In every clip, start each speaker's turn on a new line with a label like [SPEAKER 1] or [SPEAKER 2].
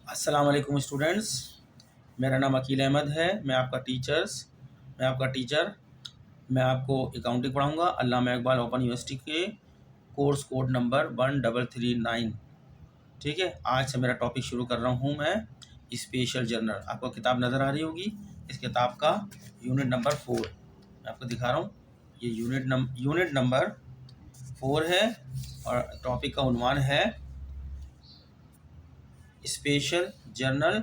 [SPEAKER 1] अस्सलाम वालेकुम स्टूडेंट्स। मेरा नाम अकील अहमद है। मैं आपका टीचर मैं आपको अकाउंटिंग पढ़ाऊंगा अल्लामा इकबाल ओपन यूनिवर्सिटी के कोर्स कोड नंबर 1339। ठीक है, आज से मेरा टॉपिक शुरू कर रहा हूँ मैं स्पेशल जर्नल। आपको किताब नज़र आ रही होगी, इस किताब का यूनिट नंबर 4 मैं आपको दिखा रहा हूँ। ये यूनिट नंबर 4 है और टॉपिक का उन्वान है special journal,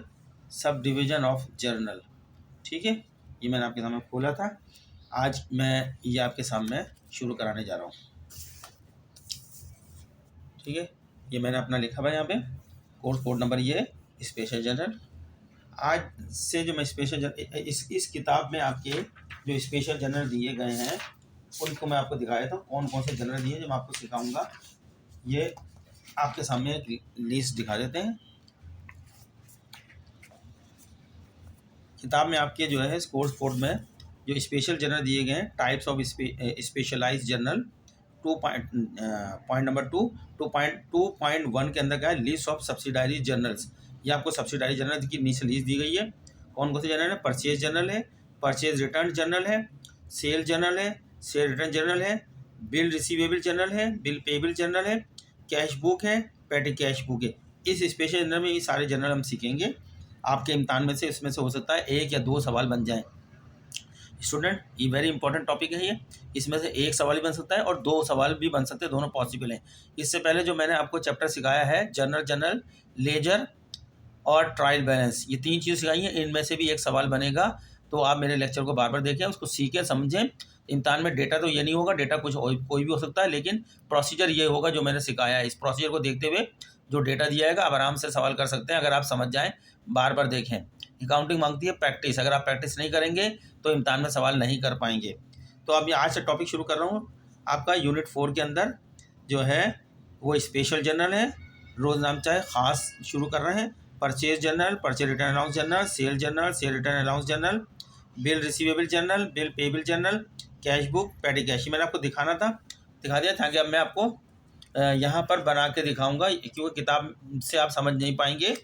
[SPEAKER 1] sub division of journal. ठीक है, ये मैंने आपके सामने खोला था। आज मैं ये आपके सामने शुरू कराने जा रहा हूँ। ठीक है, ये मैंने अपना लिखा हुआ है यहाँ पे कोर्स कोड नंबर, ये स्पेशल जर्नल। आज से जो मैं स्पेशल जर्नल इस किताब में आपके जो स्पेशल जर्नल दिए गए हैं उनको मैं आपको दिखाया था, कौन कौन से जर्नल दिए जो मैं आपको सिखाऊंगा। ये आपके सामने एक लिस्ट दिखा देते हैं। किताब में आपके जो है कोर्स कोड में जो स्पेशल जर्नल दिए गए हैं, types of specialise journal, point number 2.1 के अंदर क्या है, लिस्ट ऑफ सब्सिडारी जर्नल्स। ये आपको सब्सिडारी जर्नल की नीचे लिस्ट दी गई है। कौन कौन से जर्नल है? परचेज जर्नल है, परचेज रिटर्न जर्नल है, सेल जर्नल है, सेल रिटर्न जर्नल है, बिल रिसीवेबल जर्नल है, बिल पेबल जर्नल है, कैश बुक है, पेटी कैश बुक है। इस स्पेशल जर्नल में ये सारे जर्नल हम सीखेंगे। आपके इम्तान में से इसमें से हो सकता है 1 या 2 सवाल बन जाएं। स्टूडेंट, ये वेरी इंपॉर्टेंट टॉपिक है। ये इसमें से 1 सवाल भी बन सकता है और 2 सवाल भी बन सकते हैं, दोनों पॉसिबल हैं। इससे पहले जो मैंने आपको चैप्टर सिखाया है जर्नल, लेजर और ट्रायल बैलेंस, ये 3 चीज़ सिखाई हैं। इनमें से भी 1 सवाल बनेगा, तो आप मेरे लेक्चर को बार बार देखें, उसको सीखें, समझें। इम्तान में डेटा तो ये नहीं होगा, डेटा कुछ कोई भी हो सकता है, लेकिन प्रोसीजर ये होगा जो मैंने सिखाया है। इस प्रोसीजर को देखते हुए जो डेटा दिया जाएगा आप आराम से सवाल कर सकते हैं, अगर आप समझ जाएँ, बार बार देखें। अकाउंटिंग मांगती है प्रैक्टिस, अगर आप प्रैक्टिस नहीं करेंगे तो इम्तान में सवाल नहीं कर पाएंगे। तो अब आज से टॉपिक शुरू कर रहा हूँ। आपका यूनिट 4 के अंदर जो है वो स्पेशल जर्नल है, रोज़ नाम चाहे ख़ास शुरू कर रहे हैं। Purchase journal, purchase return allowance journal, cell return allowance journal, bill receivable journal, bill payable journal, cash book, पेटी कैश। मैंने आपको दिखा दिया था कि अब मैं आपको यहाँ पर बना के दिखाऊंगा, क्योंकि किताब से आप समझ नहीं पाएंगे।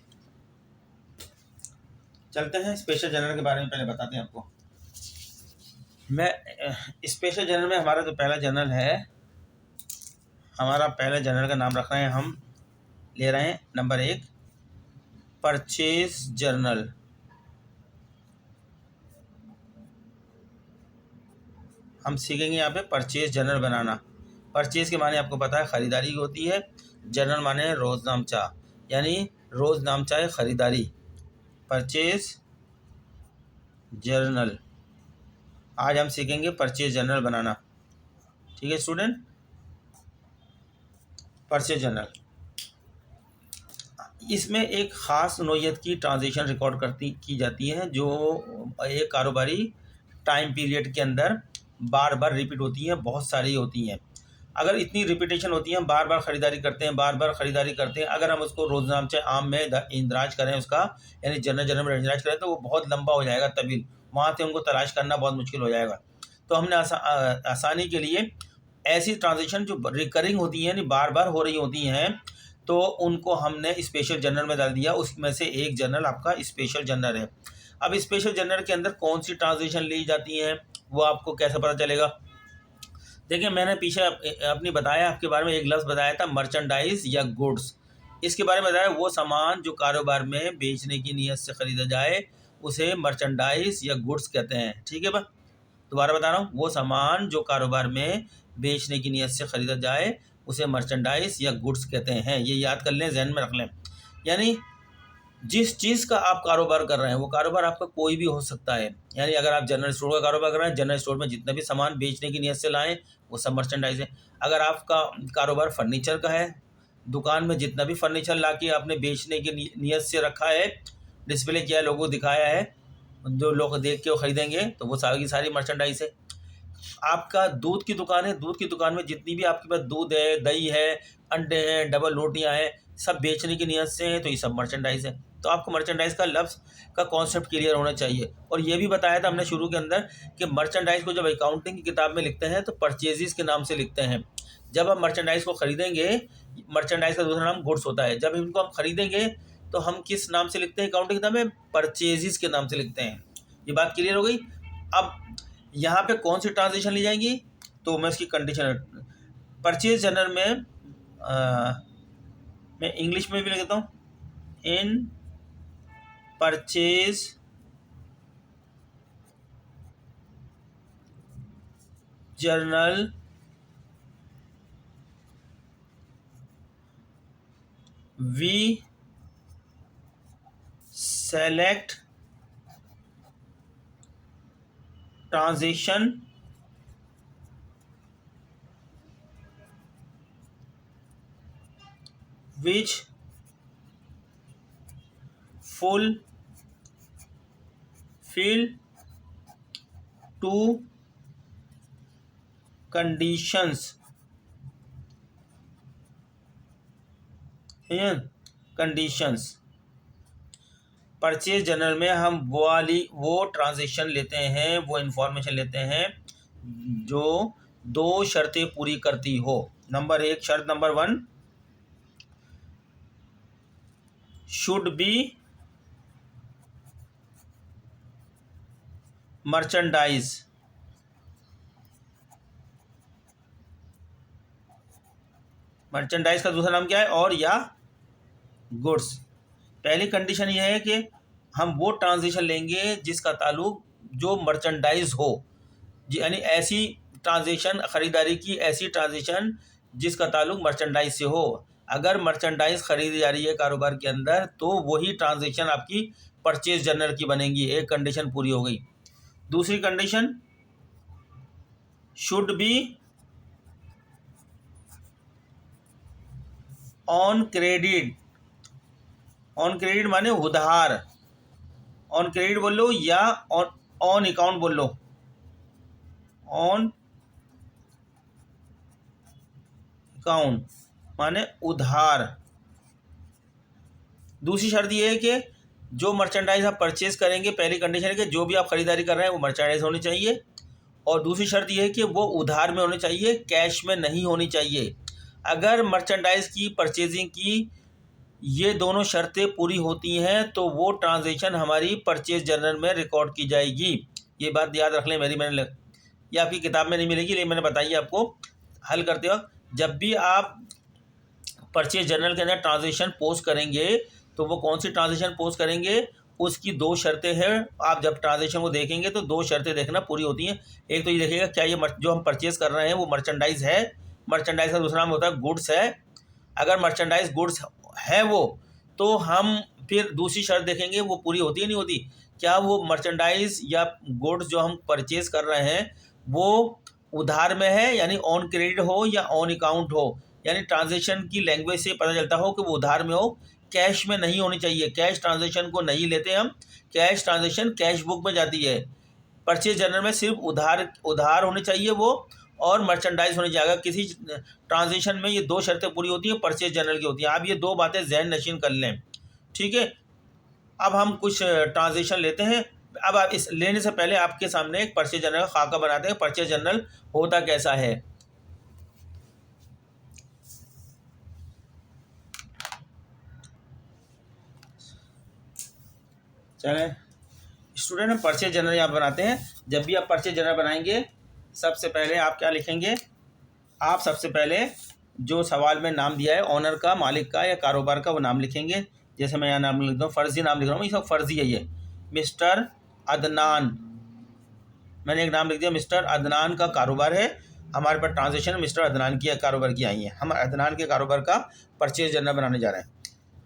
[SPEAKER 1] चलते हैं स्पेशल जर्नल के बारे में, पहले बताते हैं आपको। स्पेशल जर्नल में हमारा जो पहला जर्नल है, हमारा पहले जर्नल का नाम रख रहे हैं, हम ले रहे हैं नंबर 1 परचेज जर्नल। हम सीखेंगे यहाँ पे परचेज जर्नल बनाना। परचेज के माने आपको पता है खरीदारी की होती है, जर्नल माने रोज़नामचा, यानी रोज़नामचा खरीदारी। परचेज जर्नल, आज हम सीखेंगे परचेज जर्नल बनाना। ठीक है स्टूडेंट, परचेज जर्नल, इसमें एक ख़ास नोयत की ट्रांजेक्शन रिकॉर्ड की जाती है, जो एक कारोबारी टाइम पीरियड के अंदर बार बार रिपीट होती हैं, बहुत सारी होती हैं। अगर इतनी रिपीटेशन होती है, बार बार ख़रीदारी करते हैं, अगर हम उसको रोज़नामचे आम में इंदराज करें उसका, यानी जर्नल में इंदराज करें, तो वो बहुत लंबा हो जाएगा, तवील, वहाँ से उनको तलाश करना बहुत मुश्किल हो जाएगा। तो हमने आसानी के लिए ऐसी ट्रांजेक्शन जो रिकरिंग होती हैं, यानी बार बार हो रही होती हैं, तो उनको हमने स्पेशल जर्नल में डाल दिया। उसमें से एक जर्नल आपका स्पेशल जर्नल है। अब स्पेशल जर्नल के अंदर कौन सी ट्रांजेक्शन ली जाती हैं वो आपको कैसे पता चलेगा? देखिए, मैंने पीछे अपनी बताया, आपके बारे में एक लफ्ज़ बताया था, मर्चेंडाइज या गुड्स। इसके बारे में बताया, वो सामान जो कारोबार में बेचने की नीयत से ख़रीदा जाए उसे मर्चेंडाइज या गुड्स कहते हैं। ठीक है, दोबारा बता रहा हूँ, वो सामान जो कारोबार में बेचने की नीयत से ख़रीदा जाए उसे मर्चेंडाइज या गुड्स कहते हैं। ये याद कर लें, जहन में रख लें। यानी जिस चीज़ का आप कारोबार कर रहे हैं वो कारोबार आपका कोई भी हो सकता है। यानी अगर आप जनरल स्टोर का कारोबार कर रहे हैं, जनरल स्टोर में जितने भी सामान बेचने की नीयत से लाएं वो सब मर्चेंडाइज है। अगर आपका कारोबार फर्नीचर का है, दुकान में जितना भी फर्नीचर ला के आपने बेचने की नीयत से रखा है, डिस्प्ले किया है, लोगों को दिखाया है, जो लोग देख के वो ख़रीदेंगे, तो वो सारी की सारी मर्चेंडाइज है। आपका दूध की दुकान है, दूध की दुकान में जितनी भी आपके पास दूध है, दही है, अंडे हैं, डबल रोटियां हैं, सब बेचने की नीयत से हैं, तो ये सब मर्चेंडाइज है। तो आपको मर्चेंडाइज का लफ्ज़ का कॉन्सेप्ट क्लियर होना चाहिए। और ये भी बताया था हमने शुरू के अंदर कि मर्चेंडाइज को जब अकाउंटिंग की किताब में लिखते हैं तो परचेजेस के नाम से लिखते हैं। जब हम मर्चेंडाइज को ख़रीदेंगे, मर्चेंडाइज का दूसरा नाम गुड्स होता है, जब इनको हम ख़रीदेंगे तो हम किस नाम से लिखते हैं अकाउंटिंग किताब में? परचेजेस के नाम से लिखते हैं। ये बात क्लियर हो गई। अब यहाँ पे कौन सी ट्रांजेक्शन ली जाएंगी, तो मैं इसकी कंडीशन परचेज जर्नल में मैं इंग्लिश में भी लिख देता हूँ, in purchase journal we select transaction which fulfill two conditions, conditions. Purchase journal में हम वो ट्रांजेक्शन लेते हैं, वो इंफॉर्मेशन लेते हैं जो दो शर्तें पूरी करती हो। नंबर एक, शर्त number 1, should be merchandise. Merchandise का दूसरा नाम क्या है? और या गुड्स। पहली कंडीशन यह है कि हम वो ट्रांजेक्शन लेंगे जिसका ताल्लुक जो मर्चेंडाइज हो, यानी ऐसी ट्रांजेक्शन, खरीदारी की ऐसी ट्रांजेक्शन जिसका ताल्लुक मर्चेंडाइज से हो। अगर मर्चेंडाइज खरीदी जा रही है कारोबार के अंदर, तो वही ट्रांजेक्शन आपकी परचेज जर्नल की बनेगी। एक कंडीशन पूरी हो गई। दूसरी condition, should be on credit. On credit माने उधार। ऑन क्रेडिट बोल लो या ऑन अकाउंट बोल लो। ऑन अकाउंट माने उधार। दूसरी शर्त यह है कि जो मर्चेंडाइज आप परचेज करेंगे, पहली कंडीशन है कि जो भी आप खरीदारी कर रहे हैं वो मर्चेंडाइज होनी चाहिए, और दूसरी शर्त यह है कि वो उधार में होनी चाहिए, कैश में नहीं होनी चाहिए। अगर मर्चेंडाइज की, परचेजिंग की ये दोनों शर्तें पूरी होती हैं तो वो ट्रांजेक्शन हमारी परचेज जर्नल में रिकॉर्ड की जाएगी। ये बात याद रख लें, मैंने ये आपकी किताब में नहीं मिलेगी, लेकिन मैंने बताई आपको हल करते वक्त। जब भी आप परचेज जर्नल के अंदर ट्रांजेक्शन पोस्ट करेंगे, तो वो कौन सी ट्रांजेक्शन पोस्ट करेंगे, उसकी दो शर्तें हैं। आप जब ट्रांजेक्शन को देखेंगे तो दो शर्तें देखना पूरी होती हैं। एक तो ये देखिएगा क्या ये जो हम परचेज कर रहे हैं वो मर्चेंडाइज है। मर्चेंडाइज का दूसरा नाम होता है गुड्स है। अगर मर्चेंडाइज गुड्स है वो, तो हम फिर दूसरी शर्त देखेंगे वो पूरी होती है नहीं होती। क्या वो मर्चेंडाइज या गुड्स जो हम परचेज कर रहे हैं वो उधार में है, यानी ऑन क्रेडिट हो या ऑन अकाउंट हो, यानी ट्रांजेक्शन की लैंग्वेज से पता चलता हो कि वो उधार में हो, कैश में नहीं होनी चाहिए। कैश ट्रांजेक्शन को नहीं लेते हम, कैश ट्रांजेक्शन कैश बुक में जाती है। परचेज जर्नल में सिर्फ उधार होनी चाहिए वो, और मर्चेंडाइज होनी चाहिए। किसी ट्रांजेक्शन में ये दो शर्तें पूरी होती हैं, परचेज जर्नल की होती हैं। आप ये दो बातें ज़हन नशीन कर लें, ठीक है। अब हम कुछ ट्रांजेक्शन लेते हैं। अब आप इस लेने से पहले आपके सामने एक परचेज जर्नल का खाका बनाते हैं। परचेज जर्नल होता कैसा है? चलें स्टूडेंट, हम परचेज जर्नल यहाँ बनाते हैं। जब भी आप परचेज जर्नल बनाएंगे, सबसे पहले आप क्या लिखेंगे? आप सबसे पहले जो सवाल में नाम दिया है, ऑनर का, मालिक का या कारोबार का, वो नाम लिखेंगे। जैसे मैं यहाँ नाम लिख दूँ, फर्जी नाम लिख रहा हूँ, ये सब फर्जी है। ये मिस्टर अदनान, मैंने एक नाम लिख दिया, मिस्टर अदनान का कारोबार है। हमारे पास ट्रांजेक्शन मिस्टर अदनान की कारोबार की आई है। हम अदनान के कारोबार का परचेज जर्नल बनाने जा रहे हैं।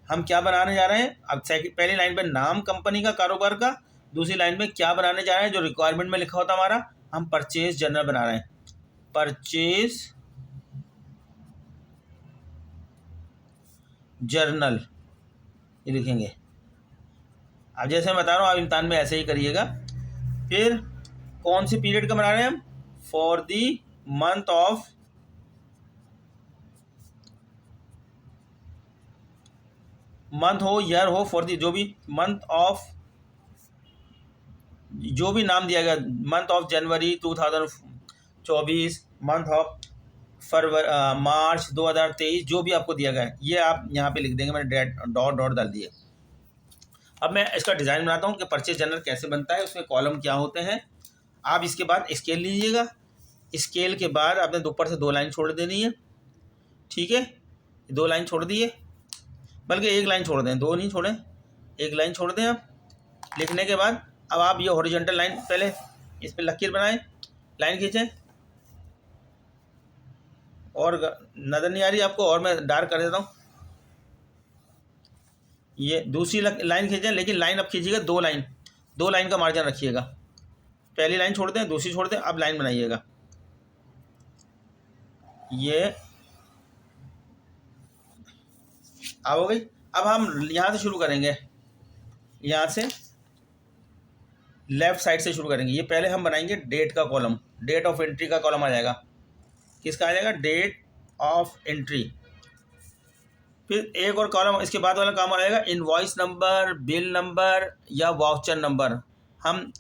[SPEAKER 1] हम क्या बनाने जा रहे हैं? अब पहली लाइन पे नाम कंपनी का, कारोबार का। दूसरी लाइन में क्या बनाने जा रहे हैं? जो रिक्वायरमेंट में लिखा होता हमारा, हम परचेज जर्नल बना रहे हैं। परचेज जर्नल ये लिखेंगे। अब जैसे मैं बता रहा हूँ, आप इम्तिहान में ऐसे ही करिएगा। फिर कौन सी पीरियड का बना रहे हैं हम? For the month of, month हो, ईयर हो, फॉर दी जो भी मंथ ऑफ, जो भी नाम दिया गया, month of January 2024, month of March 2023, जो भी आपको दिया गया है, ये आप यहाँ पे लिख देंगे। मैंने डॉट डाल दिए। अब मैं इसका डिज़ाइन बनाता हूँ कि परचेज जर्नल कैसे बनता है, उसमें कॉलम क्या होते हैं। आप इसके बाद स्केल लीजिएगा, स्केल के बाद आपने ऊपर से 2 लाइन छोड़ देनी है, ठीक है। 2 लाइन छोड़ दिए, बल्कि 1 लाइन छोड़ दें, 2 नहीं छोड़ें, 1 लाइन छोड़ दें आप। लिखने के बाद अब आप ये हॉरिजॉन्टल लाइन पहले इस पर लकीर बनाएं, लाइन खींचें, और नज़र नहीं आ रही आपको, और मैं डार्क कर देता हूँ। ये दूसरी लाइन खींचें, लेकिन लाइन अब खींचिएगा 2 लाइन, 2 लाइन का मार्जिन रखिएगा। पहली लाइन छोड़ दें, दूसरी छोड़ दें, अब लाइन बनाइएगा। ये अब हो गई। अब हम यहाँ से शुरू करेंगे, यहाँ से लेफ़्ट साइड से शुरू करेंगे। ये पहले हम बनाएंगे डेट का कॉलम, डेट ऑफ एंट्री का कॉलम आ जाएगा। किसका आ जाएगा? Date of entry. फिर एक और कॉलम इसके बाद वाला काम आ जाएगा इनवॉइस नंबर, बिल नंबर या वाउचर नंबर। हम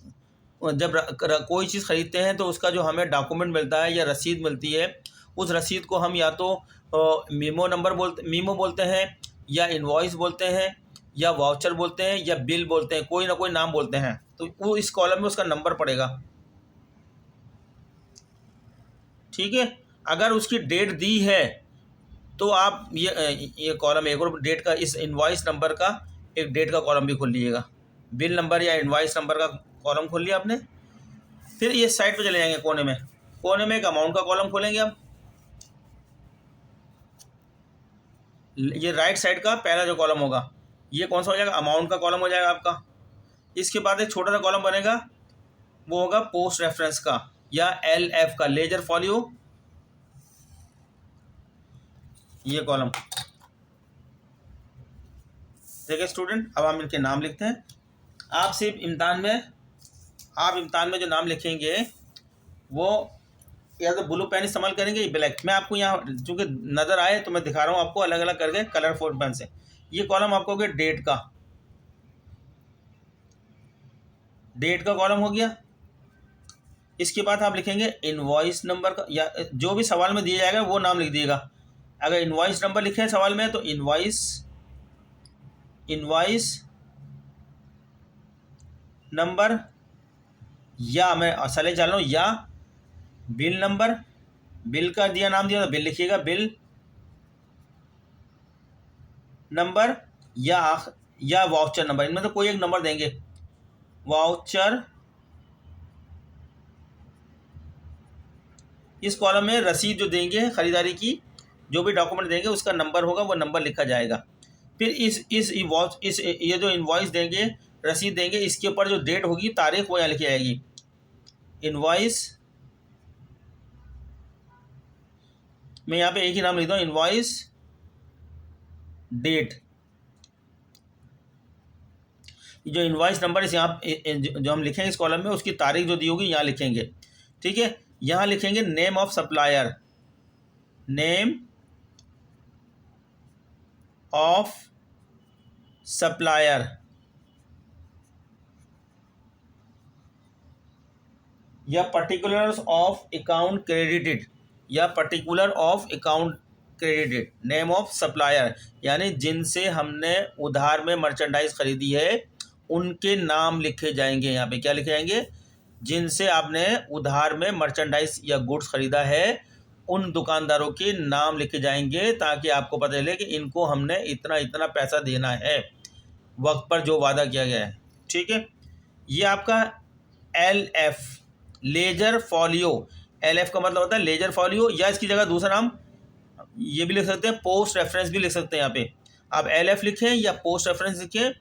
[SPEAKER 1] जब कोई चीज़ ख़रीदते हैं तो उसका जो हमें डॉक्यूमेंट मिलता है या रसीद मिलती है, उस रसीद को हम या तो मीमो बोलते हैं, या इनवॉइस बोलते हैं, या वाउचर बोलते हैं, या बिल बोलते हैं, कोई ना कोई नाम बोलते हैं। तो वो इस कॉलम में उसका नंबर पड़ेगा, ठीक है। अगर उसकी डेट दी है तो आप ये कॉलम एक और डेट का, इस इनवॉइस नंबर का एक डेट का कॉलम भी खोल लीजिएगा। बिल नंबर या इनवॉइस नंबर का कॉलम खोल लिया आपने। फिर ये साइड पे चले जाएंगे, कोने में एक अमाउंट का कॉलम खोलेंगे आप। ये राइट साइड का पहला जो कॉलम होगा, ये कौन सा हो जाएगा? अमाउंट का कॉलम हो जाएगा आपका। इसके बाद एक छोटा सा कॉलम बनेगा, वो होगा पोस्ट रेफरेंस का या LF का, लेजर फॉलियो, ये कॉलम। देखिए स्टूडेंट, अब हम इनके नाम लिखते हैं। आप सिर्फ इम्तान में जो नाम लिखेंगे वो या तो ब्लू पेन इस्तेमाल करेंगे या ब्लैक। मैं आपको यहाँ चूँकि नज़र आए तो मैं दिखा रहा हूँ आपको अलग अलग करके कलरफुल पेन से। ये कॉलम आपको हो गया डेट का कॉलम हो गया। इसके बाद आप लिखेंगे इनवॉइस नंबर का, या जो भी सवाल में दिया जाएगा वो नाम लिख दिएगा। अगर इनवॉइस नंबर लिखे हैं सवाल में तो इनवॉइस नंबर, या मैं असले चल रहा हूँ, या बिल नंबर, बिल का दिया नाम दिया तो बिल लिखिएगा, बिल नंबर, या वाउचर नंबर। इनमें तो कोई एक नंबर देंगे। वाउचर, इस कॉलम में रसीद जो देंगे खरीदारी की, जो भी डॉक्यूमेंट देंगे उसका नंबर होगा, वो नंबर लिखा जाएगा। फिर इस ये जो इनवॉइस देंगे, रसीद देंगे, इसके ऊपर जो डेट होगी, तारीख, वो यहाँ लिखी जाएगी। इनवॉइस, मैं यहाँ पे एक ही नाम लिखता हूँ, इनवॉइस डेट। जो इनवॉइस नंबर इस यहाँ जो हम लिखेंगे इस कॉलम में, उसकी तारीख जो दी होगी यहाँ लिखेंगे, ठीक है। यहाँ लिखेंगे name of supplier, name of supplier, या पर्टिकुलर्स ऑफ अकाउंट क्रेडिटेड, या particular of account credited, name of supplier, यानी जिनसे हमने उधार में मर्चेंडाइज खरीदी है उनके नाम लिखे जाएंगे। यहाँ पे क्या लिखे जाएंगे? जिनसे आपने उधार में मर्चेंडाइज या गुड्स खरीदा है उन दुकानदारों के नाम लिखे जाएंगे, ताकि आपको पता चले कि इनको हमने इतना इतना पैसा देना है वक्त पर जो वादा किया गया है, ठीक है। ये आपका LF, लेजर फॉलियो। LF का मतलब होता है लेजर फॉलियो, या इसकी जगह दूसरा नाम ये भी लिख सकते हैं, पोस्ट रेफरेंस भी लिख सकते हैं। यहाँ पे आप LF लिखें या पोस्ट रेफरेंस लिखें,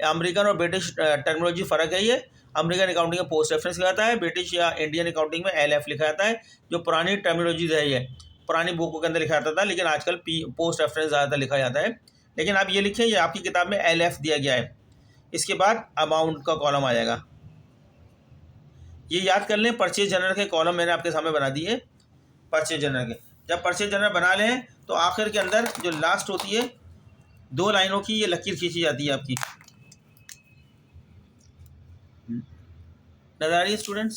[SPEAKER 1] अमेरिकन और ब्रिटिश टर्मिनोलॉजी फ़र्क है। ये अमेरिकन अकाउंटिंग में पोस्ट रेफरेंस लिखा जाता है, ब्रिटिश या इंडियन अकाउंटिंग में LF लिखा जाता है। जो पुरानी टर्मिनोलॉजी है, ये पुरानी बुकों के अंदर लिखा जाता था, लेकिन आजकल पोस्ट रेफरेंस ज़्यादातर लिखा जाता है। लेकिन आप ये लिखें, ये आपकी किताब में LF दिया गया है। इसके बाद अमाउंट का कॉलम आ जाएगा। ये याद कर लें, परचेज जनरल के कॉलम मैंने आपके सामने बना दिए। परचेज जनरल के, जब परचेज जनरल बना लें तो आखिर के अंदर जो लास्ट होती है 2 लाइनों की, ये लकीर खींची जाती है आपकी। नजर आ रही है स्टूडेंट्स?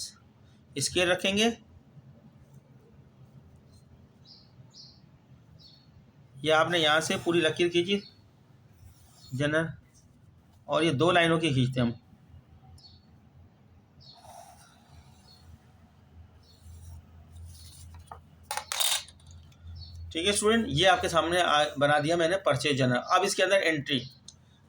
[SPEAKER 1] स्केल रखेंगे, या आपने यहाँ से पूरी लकीर खींची जनरल, और ये 2 लाइनों की खींचते हैं हम। ठीक है स्टूडेंट, ये आपके सामने बना दिया मैंने परचेज जनरल। अब इसके अंदर एंट्री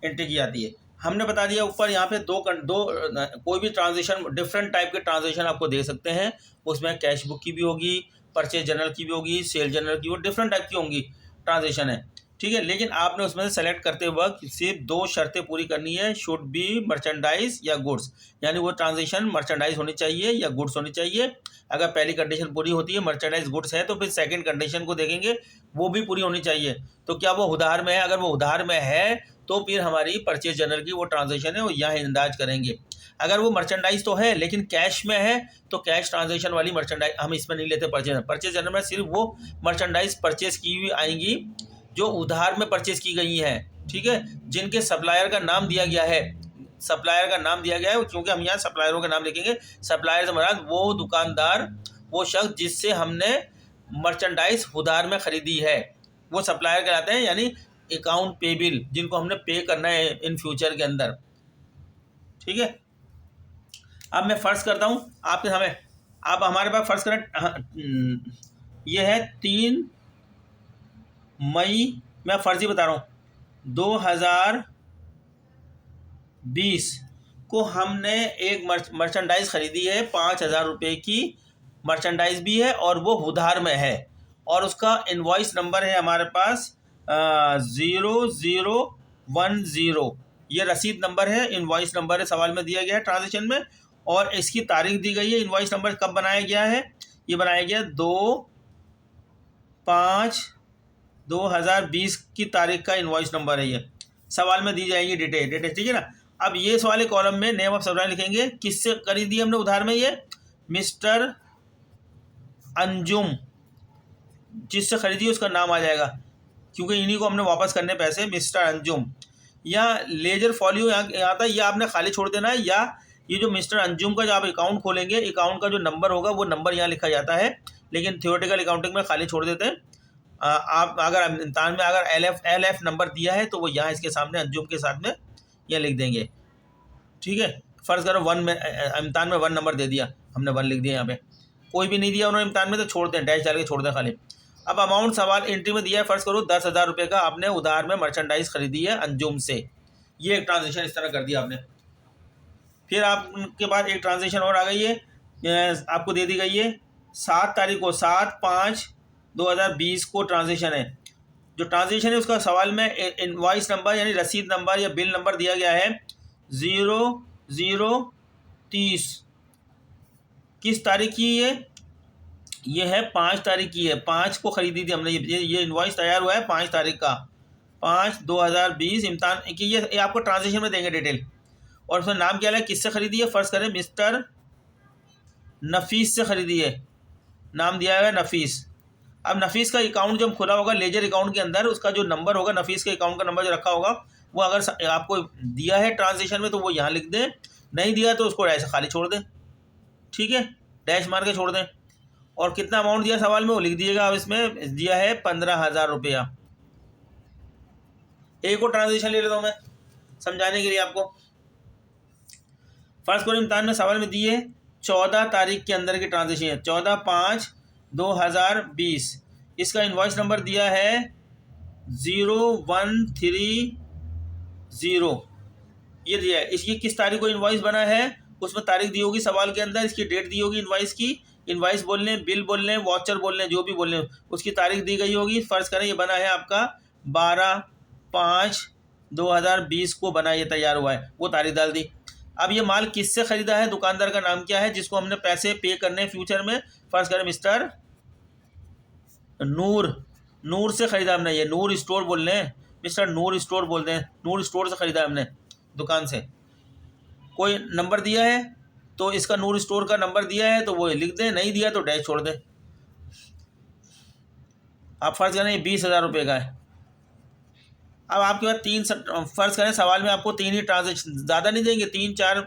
[SPEAKER 1] की जाती है। हमने बता दिया ऊपर यहाँ पे दो कोई भी ट्रांजेक्शन, डिफरेंट टाइप के ट्रांजेक्शन आपको दे सकते हैं। उसमें कैश बुक की भी होगी, परचेज जनरल की भी होगी, सेल जनरल की, वो डिफरेंट टाइप की होंगी ट्रांजेक्शन है। ठीक है, लेकिन आपने उसमें से सेलेक्ट करते वक्त सिर्फ 2 शर्तें पूरी करनी है। शुड बी मर्चेंडाइज या गुड्स, यानी वो ट्रांजेक्शन मर्चेंडाइज होनी चाहिए या गुड्स होनी चाहिए। अगर पहली कंडीशन पूरी होती है, मर्चेंडाइज गुड्स है, तो फिर सेकंड कंडीशन को देखेंगे, वो भी पूरी होनी चाहिए। तो क्या वो उधार में है? अगर वो उधार में है तो फिर हमारी परचेज जनरल की वो ट्रांजेक्शन है वो यहाँ इंदाज करेंगे। अगर वो मर्चेंडाइज तो है लेकिन कैश में है, तो कैश ट्रांजेक्शन वाली मर्चेंडाइज हम इसमें नहीं लेते। परचेज जनरल में सिर्फ वो मर्चेंडाइज परचेज की हुई आएंगी जो उधार में परचेज की गई हैं। ठीक है, जिनके सप्लायर का नाम दिया गया है, सप्लायर का नाम दिया गया है, क्योंकि हम यहाँ सप्लायरों का नाम लिखेंगे। सप्लायर से मुराद वो दुकानदार, वो शख्स जिससे हमने मर्चेंडाइज उधार में ख़रीदी है, वो सप्लायर कहलाते हैं। यानी अकाउंट पेबिल, जिनको हमने पे करना है इन फ्यूचर के अंदर। ठीक है, अब मैं फ़र्ज़ करता हूँ आपके सामने। अब हमारे पास फ़र्ज़ करें ये है 3 मई, मैं फ़र्ज़ी बता रहा हूँ, 2020 को हमने एक मर्चेंडाइज़ ख़रीदी है, 5,000 रुपये की मर्चेंडाइज़ भी है और वो उधार में है, और उसका इनवॉइस नंबर है हमारे पास 0010। ये रसीद नंबर है, इनवॉइस नंबर है, सवाल में दिया गया है ट्रांजेक्शन में, और इसकी तारीख दी गई है। इनवॉइस नंबर कब बनाया गया है? ये बनाया गया 2/5/2020 की तारीख का इनवॉइस नंबर है। ये सवाल में दी जाएगी डिटेल। ठीक है ना। अब ये सवाल कॉलम में नेम ऑफ सप्लायर लिखेंगे। किससे खरीदी हमने उधार में? ये मिस्टर अंजुम, जिससे खरीदी उसका नाम आ जाएगा, क्योंकि इन्हीं को हमने वापस करने पैसे, मिस्टर अंजुम। या लेजर फॉलियो यहाँ आता है, या आपने खाली छोड़ देना है, या ये जो मिस्टर अंजुम का जो आप अकाउंट खोलेंगे, अकाउंट का जो नंबर होगा वो नंबर यहाँ लिखा जाता है, लेकिन थियोरेटिकल अकाउंटिंग में खाली छोड़ देते हैं। आप अगर इम्तान में अगर LF नंबर दिया है तो वो यहाँ इसके सामने अंजुम के साथ में यह लिख देंगे। ठीक है, फ़र्ज़ करो 1 में इम्तान में 1 नंबर दे दिया, हमने 1 लिख दिया। यहाँ पे कोई भी नहीं दिया उन्होंने इम्तान में तो छोड़ दें, डैश डाल के छोड़ दें खाली। अब अमाउंट सवाल एंट्री में दिया है, फ़र्ज़ करो 10,000 रुपये का आपने उधार में मर्चेंडाइज़ खरीदी है अंजुम से। ये एक ट्रांजेक्शन इस तरह कर दिया आपने। फिर आपके पास एक ट्रांजेक्शन और आ गई है, आपको दे दी गई है 7 तारीख को, 7/5/2020 को ट्रांजेक्शन है। जो ट्रांजेक्शन है उसका सवाल में इनवॉइस नंबर यानी रसीद नंबर या बिल नंबर दिया गया है 0030। किस तारीख की ये है 5 तारीख की है। 5 को ख़रीदी थी हमने, ये इनवॉइस तैयार हुआ है 5 तारीख का, 5/2020 इम्तान की। ये आपको ट्रांजेक्शन में देंगे डिटेल। और उसमें नाम क्या है, किससे ख़रीदी है? फ़र्ज़ करें मिस्टर नफीस से ख़रीदी है, नाम दिया है नफीस। अब नफीस का अकाउंट जब खुला होगा लेजर अकाउंट के अंदर, उसका जो नंबर होगा, नफीस के अकाउंट का नंबर जो रखा होगा, वो अगर आपको दिया है ट्रांजेक्शन में तो वो यहाँ लिख दें, नहीं दिया तो उसको ऐसे खाली छोड़ दें। ठीक है, डैश मार के छोड़ दें। और कितना अमाउंट दिया सवाल में वो लिख दीजिएगा। अब इसमें दिया है 15,000 रुपया। एक और ट्रांजेक्शन ले लेता हूँ मैं समझाने के लिए आपको। फ़र्ज़ करो इम्तान में सवाल में दिए 14 तारीख के अंदर की ट्रांजेक्शन है, 14/5/2020। इसका इनवॉइस नंबर दिया है 0130। ये दिया है। इसकी किस तारीख को इनवॉइस बना है, उसमें तारीख दी होगी सवाल के अंदर, इसकी डेट दी होगी इनवॉइस की। इनवॉइस बोल लें, बिल बोल लें, वाउचर बोल लें, जो भी बोल लें, उसकी तारीख दी गई होगी। फ़र्ज़ करें ये बना है आपका 12/5/2020 को बना, ये तैयार हुआ है, वो तारीख डाल दी। अब ये माल किससे ख़रीदा है, दुकानदार का नाम क्या है जिसको हमने पैसे पे करने फ्यूचर में? फ़र्ज़ करें मिस्टर नूर से ख़रीदा हमने। ये नूर स्टोर बोल लें, मिस्टर नूर स्टोर बोल दें, नूर स्टोर से ख़रीदा हमने दुकान से। कोई नंबर दिया है तो इसका नूर स्टोर का नंबर दिया है तो वो लिख दें, नहीं दिया तो डैश छोड़ दें। आप फ़र्ज़ करें 20,000 रुपये का है। अब आपके पास 3 फ़र्ज़ करें सवाल में आपको 3 ही ट्रांजेक्शन, ज़्यादा नहीं देंगे, 3, 4,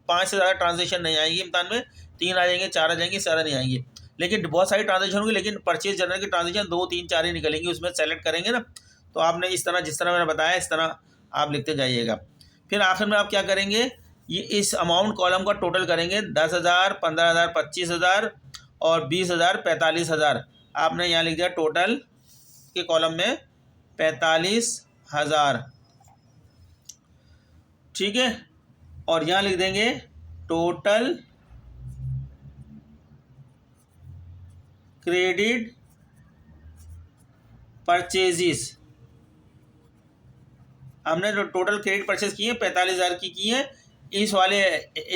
[SPEAKER 1] 5 से ज़्यादा ट्रांजेक्शन नहीं आएंगी इम्तान में। 3 आ जाएंगे, 4 आ जाएंगे, ज़्यादा नहीं आएंगे। लेकिन बहुत सारी ट्रांजेक्शन होंगी, लेकिन परचेज जनरल की ट्रांजेक्शन 2, 3, 4 ही निकलेंगी। उसमें सेलेक्ट करेंगे ना, तो आपने इस तरह, जिस तरह मैंने बताया, इस तरह आप लिखते जाइएगा। फिर आखिर में आप क्या करेंगे, ये इस अमाउंट कॉलम का टोटल करेंगे, 10,000, 15,000, 25,000 और 20,000, 45,000। आपने यहाँ लिख दिया टोटल के कॉलम में 45,000, ठीक है। और यहाँ लिख देंगे टोटल क्रेडिट परचेजिस। हमने जो टोटल क्रेडिट परचेज किए 45,000 की है। इस वाले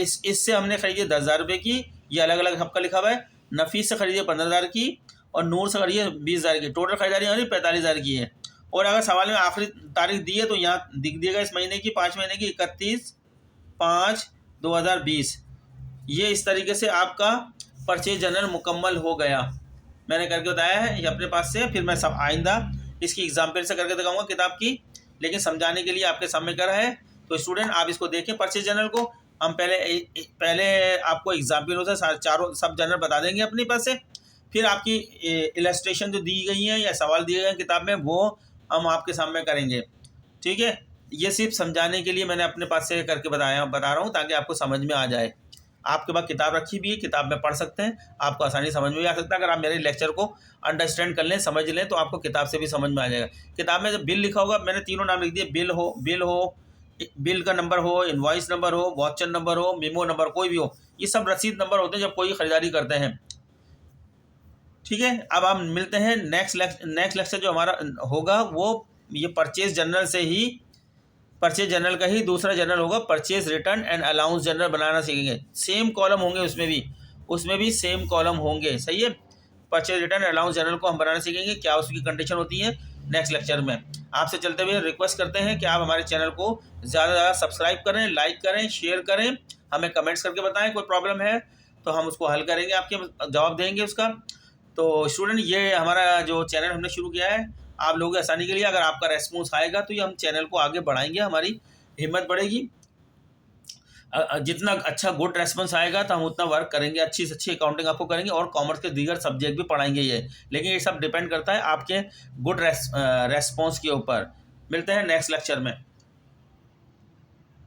[SPEAKER 1] इससे हमने खरीदी 10,000 रुपये की, ये अलग अलग सबका लिखा हुआ है। नफीस से खरीदी 15,000 की और नूर से खरीदी 20,000 की। टोटल खरीदारी हमारी 45,000 की है। और अगर सवाल में आखिरी तारीख दी है तो यहाँ दिख दिएगा इस महीने की, 5 महीने की 31/5/2020। ये इस तरीके से आपका परचेज जर्नल मुकम्मल हो गया। मैंने करके बताया है ये अपने पास से। फिर मैं सब आइंदा इसकी एग्जाम्पल से करके दिखाऊंगा किताब की, लेकिन समझाने के लिए आपके सामने करा है। तो स्टूडेंट आप इसको देखें परचेज जर्नल को। हम पहले आपको एग्जाम्पलों से चारों सब जर्नल बता देंगे अपने पास से। फिर आपकी इलस्ट्रेशन जो दी गई हैं या सवाल दिए गए हैं किताब में, वो हम आपके सामने करेंगे, ठीक है। ये सिर्फ समझाने के लिए मैंने अपने पास से करके बता रहा हूँ, ताकि आपको समझ में आ जाए। आपके पास किताब रखी भी है, किताब में पढ़ सकते हैं, आपको आसानी समझ में भी आ सकता है। अगर आप मेरे लेक्चर को अंडरस्टैंड कर लें, समझ लें, तो आपको किताब से भी समझ में आ जाएगा। किताब में जब बिल लिखा होगा, मैंने तीनों नाम लिख दिए, बिल का नंबर हो, इनवॉइस नंबर हो, वाउचर नंबर हो, मेमो नंबर कोई भी हो, ये सब रसीद नंबर होते हैं जब कोई खरीदारी करते हैं, ठीक है। अब हम मिलते हैं नेक्स्ट लेक्चर जो हमारा होगा वो ये परचेज जर्नल का ही दूसरा जर्नल होगा, purchase return and allowance journal बनाना सीखेंगे। सेम कॉलम होंगे उसमें भी सेम कॉलम होंगे, सही है। परचेज रिटर्न अलाउंस जर्नल को हम बनाना सीखेंगे, क्या उसकी कंडीशन होती है नेक्स्ट लेक्चर में। आपसे चलते हुए रिक्वेस्ट करते हैं कि आप हमारे चैनल को ज़्यादा से ज़्यादा सब्सक्राइब करें, लाइक करें, शेयर करें, हमें कमेंट्स करके बताएं। कोई प्रॉब्लम है तो हम उसको हल करेंगे, आपके जवाब देंगे उसका। तो स्टूडेंट ये हमारा जो चैनल हमने शुरू किया है आप लोगों की आसानी के लिए, अगर आपका रेस्पॉन्स आएगा तो ये हम चैनल को आगे बढ़ाएंगे, हमारी हिम्मत बढ़ेगी। जितना अच्छा गुड रेस्पॉन्स आएगा तो हम उतना वर्क करेंगे, अच्छी से अच्छी अकाउंटिंग आपको करेंगे और कॉमर्स के दीगर सब्जेक्ट भी पढ़ाएंगे ये। लेकिन ये सब डिपेंड करता है आपके गुड रेस्पॉन्स के ऊपर। मिलते हैं नेक्स्ट लेक्चर में।